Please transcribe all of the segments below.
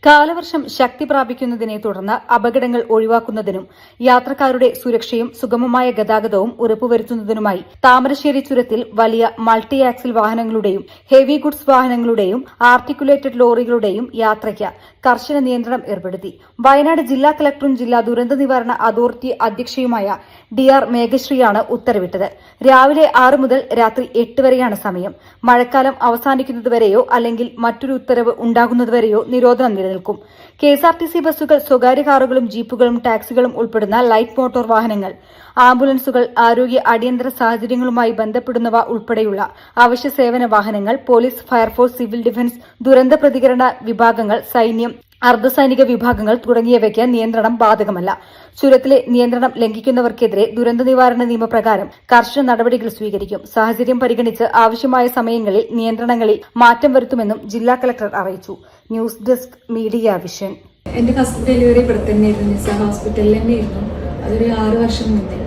കാലവർഷം ശക്തി പ്രാപിക്കുന്നതിനെ തുടർന്ന് അപകടങ്ങൾ ഒഴിവാക്കുന്നതിനും യാത്രക്കാരുടെ സുരക്ഷയും സുഗമമായ ഗതാഗതവും ഉറപ്പുവരുത്തുന്നതിനുമായി താമരശ്ശേരി ചുരത്തിൽ വലിയ മൾട്ടി ആക്സിൽ വാഹനങ്ങളുടെയും ഹെവി ഗുഡ്സ് വാഹനങ്ങളുടെയും ആർട്ടിക്കുലേറ്റഡ് ലോറികളുടെയും യാത്രയ്ക്ക് കർശന നിയന്ത്രണം ഏർപ്പെടുത്തി. വയനാട് ജില്ലാ കളക്ടറും ജില്ലാ ദുരന്ത നിവാരണ അതോറിറ്റി അധ്യക്ഷയുമായ DR മേഘശ്രീയാണ് ഉത്തരവിട്ടത്. രാവിലെ 6 മുതൽ രാത്രി 8 വരെയാണ് സമയം. മഴക്കാലം അവസാനിക്കുന്നതുവരെയോ അല്ലെങ്കിൽ മറ്റൊരു ഉത്തരവ് ഉണ്ടാകുന്നതുവരെയോ നിരോധനം നിലനിൽക്കും. KSRTC ബസ്സുകൾ, സ്വകാര്യ കാറുകളും ജീപ്പുകളും ടാക്സികളും ഉൾപ്പെടുന്ന ലൈറ്റ് മോട്ടോർ വാഹനങ്ങൾ, ആംബുലൻസുകൾ, ആരോഗ്യ അടിയന്തര സാഹചര്യങ്ങളുമായി ബന്ധപ്പെടുന്നവ ഉൾപ്പെടെയുള്ള അവശ്യ സേവന വാഹനങ്ങൾ, പോലീസ്, ഫയർഫോഴ്സ്, സിവിൽ ഡിഫൻസ്, ദുരന്ത പ്രതികരണ വിഭാഗങ്ങൾ, സൈന്യം, അർദ്ധസൈനിക വിഭാഗങ്ങൾ തുടങ്ങിയവയ്ക്ക് നിയന്ത്രണം ബാധകമല്ല. ചുരത്തിലെ നിയന്ത്രണം ലംഘിക്കുന്നവർക്കെതിരെ ദുരന്ത നിവാരണ നിയമപ്രകാരം കർശന നടപടികൾ സ്വീകരിക്കും. സാഹചര്യം പരിഗണിച്ച് ആവശ്യമായ സമയങ്ങളിൽ നിയന്ത്രണങ്ങളിൽ മാറ്റം വരുത്തുമെന്നും ജില്ലാ കളക്ടർ അറിയിച്ചു. News desk media vision. എന്റെ ഫസ്റ്റ് ഡെലിവറി ഇവിടെ തന്നെയായിരുന്നു, നിസാർ ഹോസ്പിറ്റലിൽ തന്നെയായിരുന്നു. അതൊരു 6 വർഷം മുന്നേ.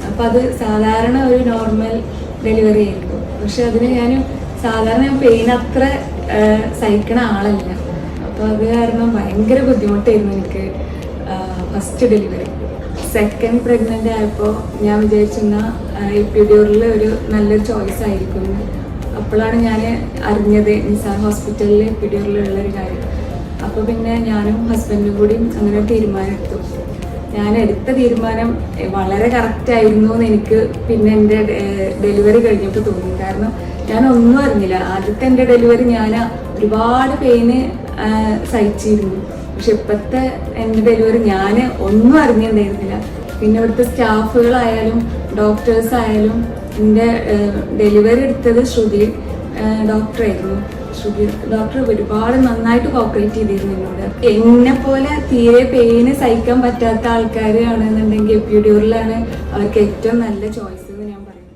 അപ്പോൾ അത് സാധാരണ ഒരു നോർമൽ ഡെലിവറി ആയിരുന്നു. പക്ഷെ അതിന് സാധാരണ പെയിൻ അത്ര സഹിക്കണ ആളല്ല. അപ്പോൾ അത് കാരണം ഭയങ്കര ബുദ്ധിമുട്ടായിരുന്നു എനിക്ക് ഫസ്റ്റ് ഡെലിവറി. സെക്കൻഡ് പ്രഗ്നൻ്റ് ആയപ്പോൾ ഞാൻ വിചാരിച്ചിരുന്ന എപ്പിഡ്യൂറിൽ ഒരു നല്ലൊരു ചോയ്സ് ആയിരിക്കും. അപ്പോഴാണ് ഞാൻ അറിഞ്ഞത് നിസാർ ഹോസ്പിറ്റലിൽ എപ്പിഡ്യൂറിലുള്ളൊരു കാര്യം. അപ്പോൾ പിന്നെ ഞാനും ഹസ്ബൻഡും കൂടി അങ്ങനെ തീരുമാനമെടുത്തു. ഞാൻ എടുത്ത തീരുമാനം വളരെ കറക്റ്റായിരുന്നു എന്ന് എനിക്ക് പിന്നെ എൻ്റെ ഡെലിവറി കഴിഞ്ഞപ്പോൾ തോന്നി. കാരണം ഞാൻ ഒന്നും അറിഞ്ഞില്ല. ആദ്യത്തെ എൻ്റെ ഡെലിവറി ഞാൻ ഒരുപാട് പെയിന് സഹിച്ചിരുന്നു. പക്ഷെ ഇപ്പോഴത്തെ എൻ്റെ ഡെലിവറി ഞാൻ ഒന്നും അറിഞ്ഞിട്ടുണ്ടായിരുന്നില്ല. പിന്നെ ഇവിടുത്തെ സ്റ്റാഫുകളായാലും ഡോക്ടേഴ്സ് ആയാലും, എൻ്റെ ഡെലിവറി എടുത്തത് ശ്രുതി ഡോക്ടറായിരുന്നു. ശ്രുതി ഡോക്ടർ ഒരുപാട് നന്നായിട്ട് കോപ്പറേറ്റ് ചെയ്തിരുന്നു എന്നോട്. എന്നെ പോലെ തീരെ പെയിന് സഹിക്കാൻ പറ്റാത്ത ആൾക്കാരാണെന്നുണ്ടെങ്കിൽ എപ്പിഡ്യൂറിലാണ് അവർക്ക് ഏറ്റവും നല്ല ചോയ്സ്.